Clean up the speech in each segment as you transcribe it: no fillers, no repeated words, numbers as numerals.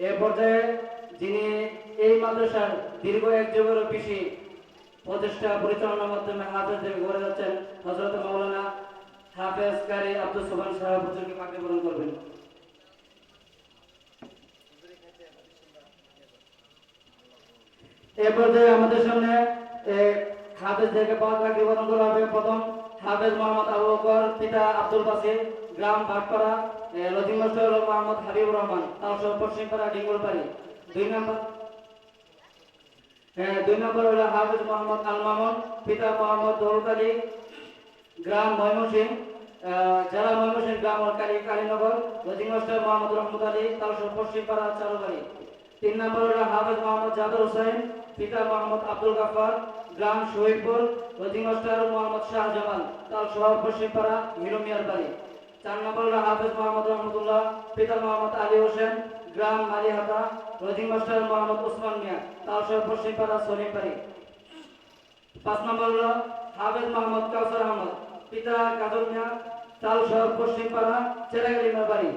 এ পর্যায়ে যিনি এই মাদ্রাসার দীর্ঘ এক যুগেরও বেশি প্রচেষ্টা পরিচালনার মাধ্যমে হাফেজ গড়ে যাচ্ছেন হযরত মাওলানা হাফেজ কারি আব্দুল সোবহান সাহেব হুজুরকে পাকড়ি প্রদান করবেন। এ পর্যায়ে আমাদের সামনে হাফেজদেরকে পাকড়ি প্রদান করা হবে। প্রথম হাফেজ মোহাম্মদ আবু বকর, পিতা আব্দুল বাসির, গ্রাম ভাটপাড়া, লজিং মাস্টার হল মোহাম্মদ হাবিবুর রহমান, তালসহ পশ্চিমপাড়া ডিঙ্গলপাড়ি। দুই নম্বর হলো হাফেজ মোহাম্মদ আল মামুন, পিতা মোহাম্মদ দৌলত আলী, গ্রাম ময়মনসিংহ, জেলা ময়মনসিংহ, গ্রাম কালীনগর, লজিং মাস্টার মোহাম্মদ রহমত আলী, তালসহ পশ্চিমপাড়া চারুবাড়ি। 3 নম্বর হলো হাফেজ মোহাম্মদ জাবের হোসেন, পিতা মোহাম্মদ আব্দুল গাফফার, গ্রাম শহীদপুর, লজিং মাস্টার মোহাম্মদ শাহজামাল, তালসহ পশ্চিমপাড়া হিরো মিয়ার বাড়ি। 4 নম্বর হলো হাফেজ মোহাম্মদ রহমতুল্লাহ, পিতা মোহাম্মদ আলী হোসেন, গ্রাম মালিহাতা, লজিং মাস্টার মোহাম্মদ ওসমান মিয়া, তালসহ পশ্চিমপাড়া সলিমবাড়ি। 5 নম্বর হলো হাফেজ মোহাম্মদ কাউসার আহমদ, পিতা কাজল মিয়া, তালসহ পশ্চিমপাড়া চেরাগালি মিয়ার বাড়ি।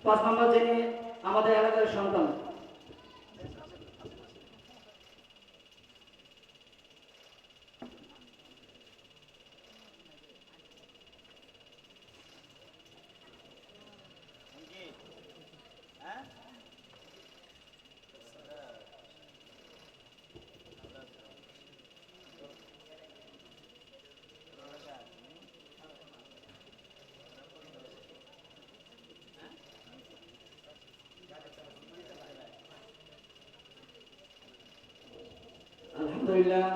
5 নম্বর যিনি আমাদের এলাকার সন্তান। আলহামদুলিল্লাহ।